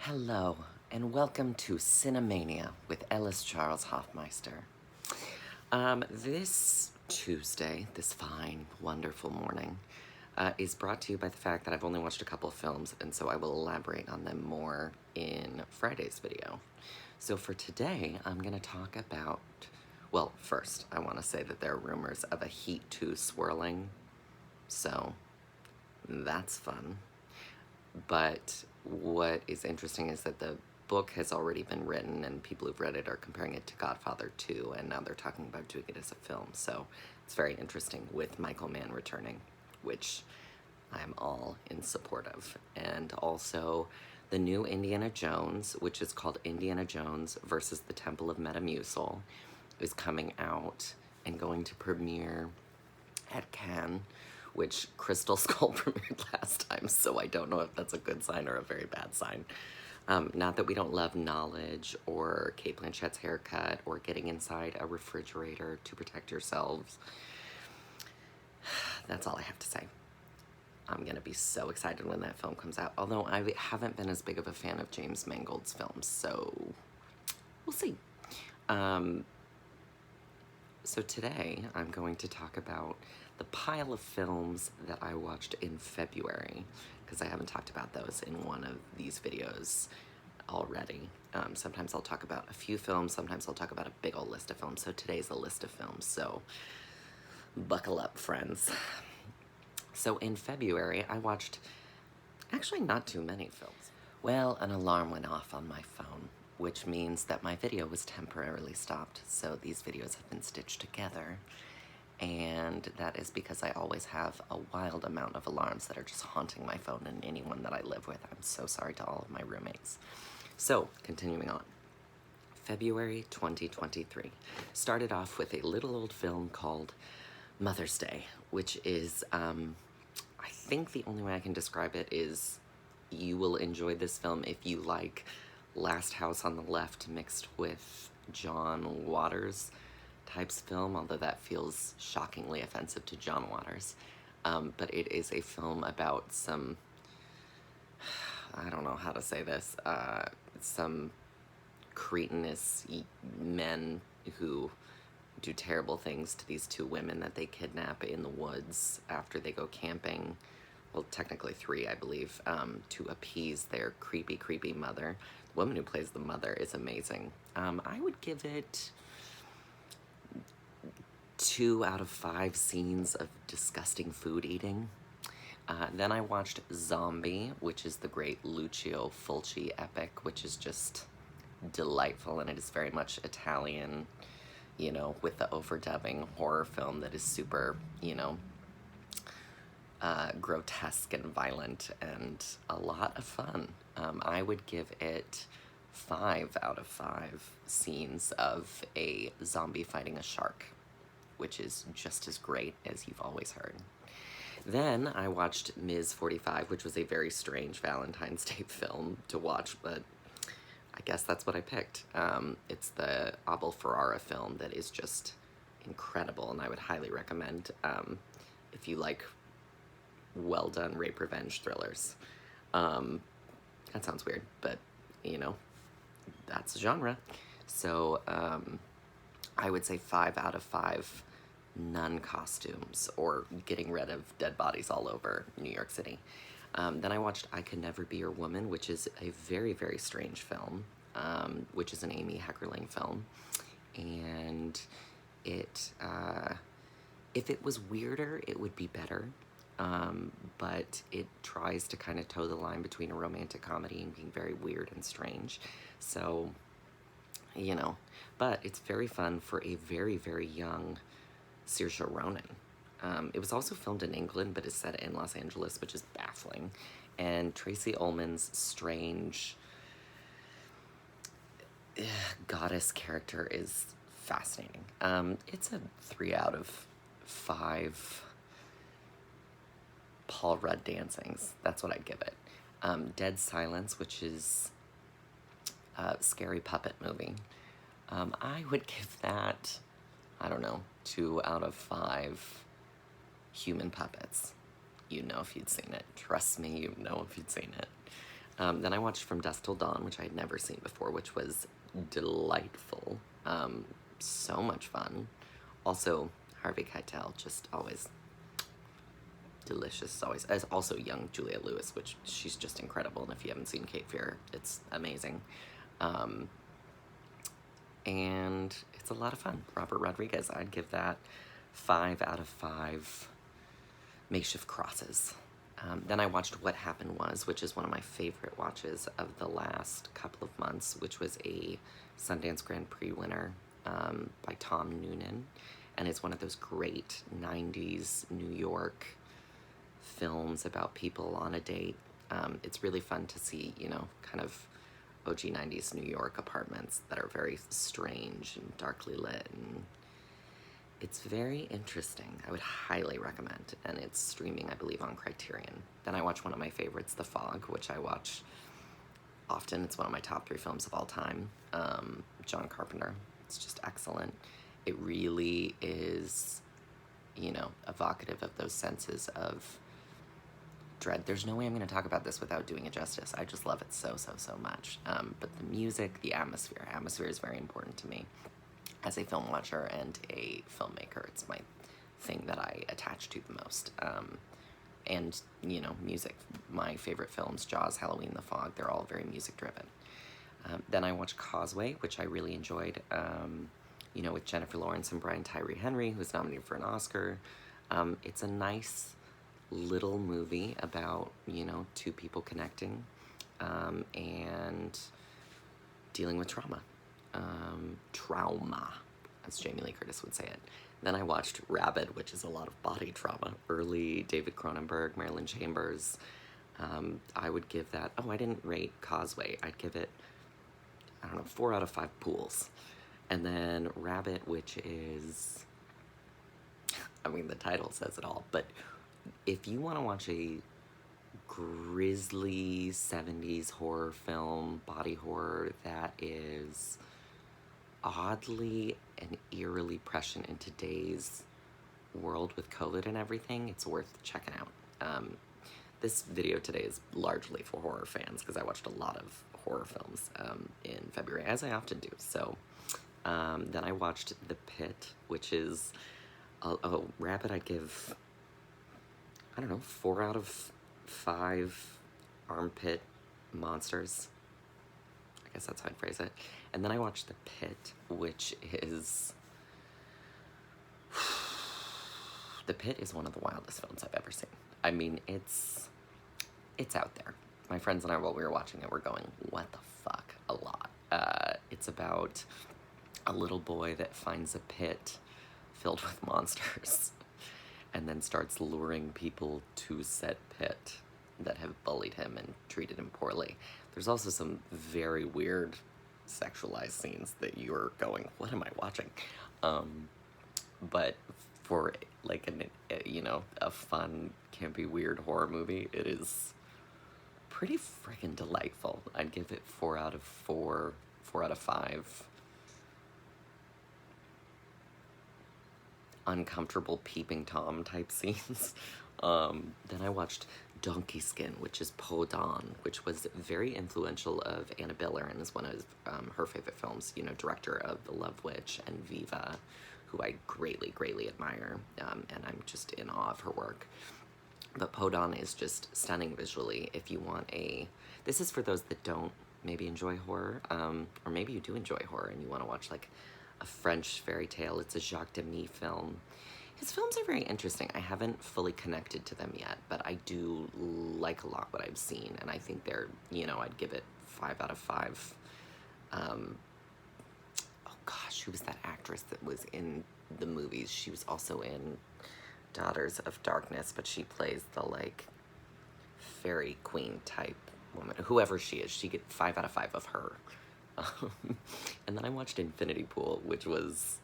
Hello, and welcome to Cinemania with Ellis Charles Hoffmeister. This Tuesday, this fine, wonderful morning, is brought to you by the fact that I've only watched a couple of films, and so I will elaborate on them more in Friday's video. So for today, I'm going to talk about, well, first, I want to say that there are rumors of a Heat 2 swirling, so that's fun. But what is interesting is that the book has already been written and people who've read it are comparing it to Godfather 2, and now they're talking about doing it as a film. So it's very interesting with Michael Mann returning, which I'm all in support of. And also the new Indiana Jones, which is called Indiana Jones versus the Temple of Metamucil, is coming out and going to premiere at Cannes, which Crystal Skull premiered last time, so I don't know if that's a good sign or a very bad sign. Not that we don't love Knowledge or Cate Blanchett's haircut or getting inside a refrigerator to protect yourselves. That's all I have to say. I'm gonna be so excited when that film comes out, although I haven't been as big of a fan of James Mangold's films, so we'll see. So today I'm going to talk about the pile of films that I watched in February, because I haven't talked about those in one of these videos already. Sometimes I'll talk about a few films, sometimes I'll talk about a big old list of films, so today's a list of films, so buckle up, friends. So in February, I watched actually not too many films. Well, an alarm went off on my phone, which means that my video was temporarily stopped, so these videos have been stitched together. And that is because I always have a wild amount of alarms that are just haunting my phone and anyone that I live with. I'm so sorry to all of my roommates. So, continuing on. February 2023 started off with a little old film called Mother's Day, which is, I think the only way I can describe it is you will enjoy this film if you like Last House on the Left mixed with John Waters types film, although that feels shockingly offensive to John Waters. But it is a film about some, I don't know how to say this, some cretinous men who do terrible things to these two women that they kidnap in the woods after they go camping. Well, technically three, I believe, to appease their creepy, creepy mother. The woman who plays the mother is amazing. I would give it 2 out of 5 scenes of disgusting food eating. Then I watched Zombie, which is the great Lucio Fulci epic, which is just delightful, and it is very much Italian, you know, with the overdubbing horror film that is super, you know, grotesque and violent and a lot of fun. I would give it 5 out of 5 scenes of a zombie fighting a shark, which is just as great as you've always heard. Then I watched Ms. 45, which was a very strange Valentine's Day film to watch, but I guess that's what I picked. It's the Abel Ferrara film that is just incredible, and I would highly recommend if you like well-done rape revenge thrillers. That sounds weird, but, you know, that's a genre. So, I would say 5 out of 5 nun costumes or getting rid of dead bodies all over New York City. Then I watched I Could Never Be Your Woman, which is a very, very strange film, which is an Amy Heckerling film. And it, if it was weirder, it would be better. But it tries to kind of toe the line between a romantic comedy and being very weird and strange. So, you know, but it's very fun for a very, very young Saoirse Ronan. It was also filmed in England, but is set in Los Angeles, which is baffling. And Tracy Ullman's strange goddess character is fascinating. It's a 3 out of 5 Paul Rudd dancings. That's what I'd give it. Dead Silence, which is a scary puppet movie. I would give that, I don't know, 2 out of 5 human puppets. You'd know if you'd seen it. Trust me, you'd know if you'd seen it. Then I watched From Dusk Till Dawn, which I had never seen before, which was delightful. So much fun. Also, Harvey Keitel, just always delicious. Always, as also young Julia Lewis, which she's just incredible. And if you haven't seen Cape Fear, it's amazing. And it's a lot of fun. Robert Rodriguez, I'd give that 5 out of 5 makeshift crosses. Then I watched What Happened Was, which is one of my favorite watches of the last couple of months, which was a Sundance Grand Prix winner by Tom Noonan. And it's one of those great 90s New York films about people on a date. It's really fun to see, you know, kind of OG 90s New York apartments that are very strange and darkly lit, and it's very interesting. I would highly recommend, and it's streaming, I believe, on Criterion. Then I watch one of my favorites, The Fog, which I watch often. It's one of my top 3 films of all time. John Carpenter. It's just excellent. It really is, you know, evocative of those senses of dread. There's no way I'm going to talk about this without doing it justice. I just love it so, so, so much. But the music, the atmosphere. Atmosphere is very important to me as a film watcher and a filmmaker. It's my thing that I attach to the most. And, you know, music. My favorite films, Jaws, Halloween, The Fog, they're all very music-driven. Then I watched Causeway, which I really enjoyed, you know, with Jennifer Lawrence and Brian Tyree Henry, who's nominated for an Oscar. It's a nice little movie about, you know, 2 people connecting and dealing with trauma. Trauma, as Jamie Lee Curtis would say it. Then I watched Rabid, which is a lot of body trauma. Early David Cronenberg, Marilyn Chambers. I would give that, oh, I didn't rate Causeway. I'd give it, I don't know, 4 out of 5 pools. And then Rabid, which is, I mean, the title says it all, but if you want to watch a grisly 70s horror film, body horror, that is oddly and eerily prescient in today's world with COVID and everything, it's worth checking out. This video today is largely for horror fans because I watched a lot of horror films in February, as I often do. So then I watched The Pit, which is a Rabid I'd give, I don't know, 4 out of 5 armpit monsters. I guess that's how I'd phrase it. And then I watched The Pit, which is... The Pit is one of the wildest films I've ever seen. I mean, it's out there. My friends and I, while we were watching it, were going, what the fuck? A lot. It's about a little boy that finds a pit filled with monsters and then starts luring people to said pit that have bullied him and treated him poorly. There's also some very weird sexualized scenes that you're going, what am I watching? But for like you know, a fun, campy, weird horror movie, it is pretty freaking delightful. I'd give it 4 out of 4, 4 out of 5. Uncomfortable peeping Tom type scenes. Then I watched Donkey Skin, which is Po Don, which was very influential of Anna Biller and is one of her favorite films, you know, director of The Love Witch and Viva, who I greatly, greatly admire, and I'm just in awe of her work. But Po Don is just stunning visually. If you want this is for those that don't maybe enjoy horror, or maybe you do enjoy horror and you want to watch like a French fairy tale. It's a Jacques Demy film. His films are very interesting. I haven't fully connected to them yet, but I do like a lot what I've seen, and I think they're, you know, I'd give it 5 out of 5. Oh gosh, who was that actress that was in the movies? She was also in Daughters of Darkness, but she plays the, like, fairy queen type woman. Whoever she is, she get 5 out of 5 of her. And then I watched Infinity Pool, which was...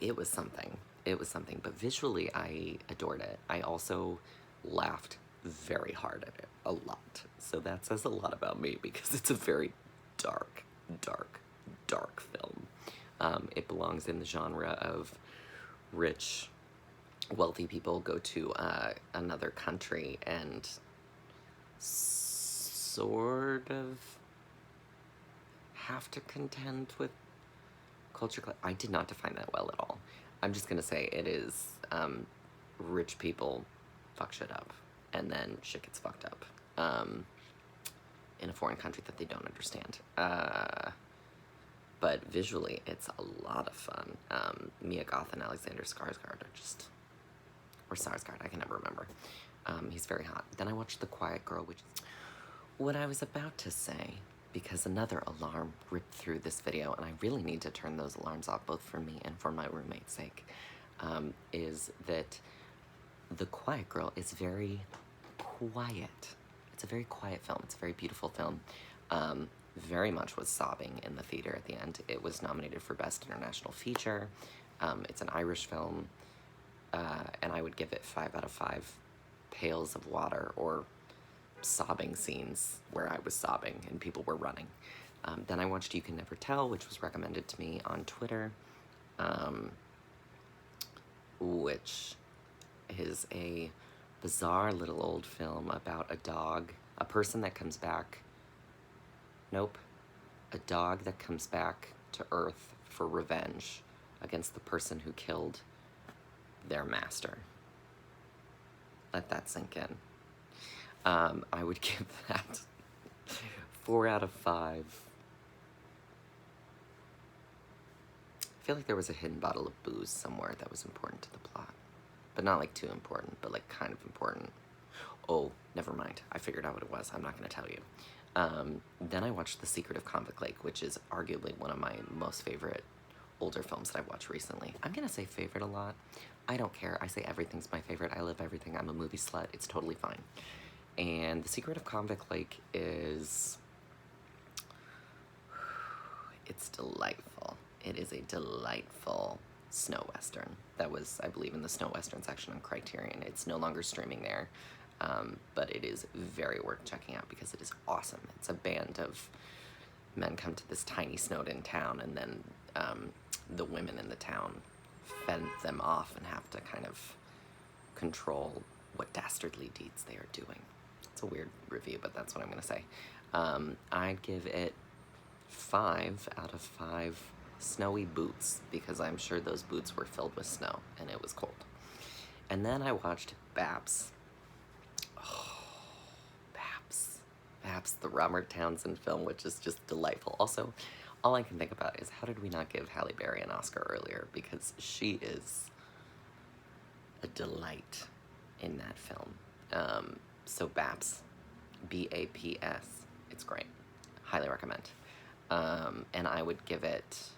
It was something. It was something. But visually, I adored it. I also laughed very hard at it. A lot. So that says a lot about me, because it's a very dark, dark, dark film. It belongs in the genre of rich, wealthy people go to another country and sort of have to contend with culture. I did not define that well at all. I'm just gonna say it is rich people fuck shit up, and then shit gets fucked up in a foreign country that they don't understand. But visually, it's a lot of fun. Mia Goth and Alexander Skarsgård are just, or Sarsgaard, I can never remember. He's very hot. Then I watched The Quiet Girl, which is what I was about to say, because another alarm ripped through this video, and I really need to turn those alarms off, both for me and for my roommate's sake, is that The Quiet Girl is very quiet. It's a very quiet film. It's a very beautiful film. Very much was sobbing in the theater at the end. It was nominated for Best International Feature. It's an Irish film, and I would give it 5 out of 5 pails of water, or sobbing scenes where I was sobbing and people were running. Then I watched You Can Never Tell, which was recommended to me on Twitter, which is a bizarre little old film about a dog, a person that comes back, a dog that comes back to Earth for revenge against the person who killed their master. Let that sink in. I would give that 4 out of 5. I feel like there was a hidden bottle of booze somewhere that was important to the plot. But not like too important, but like kind of important. Oh, never mind. I figured out what it was. I'm not going to tell you. Then I watched The Secret of Convict Lake, which is arguably one of my most favorite older films that I've watched recently. I'm going to say favorite a lot. I don't care. I say everything's my favorite. I love everything. I'm a movie slut. It's totally fine. And The Secret of Convict Lake is... it's delightful. It is a delightful snow western. That was, I believe, in the snow western section on Criterion. It's no longer streaming there, but it is very worth checking out because it is awesome. It's a band of men come to this tiny snowed-in town, and then the women in the town fend them off and have to kind of control what dastardly deeds they are doing. It's a weird review, but that's what I'm going to say. I'd give it 5 out of 5 snowy boots, because I'm sure those boots were filled with snow and it was cold. And then I watched Babs. Oh, Babs, the Robert Townsend film, which is just delightful. Also, all I can think about is how did we not give Halle Berry an Oscar earlier, because she is a delight in that film. So Babs, B-A-P-S, it's great. Highly recommend. And I would give it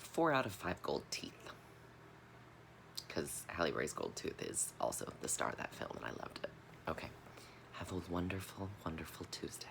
4 out of 5 gold teeth, because Halle Berry's gold tooth is also the star of that film, and I loved it. Okay, have a wonderful, wonderful Tuesday.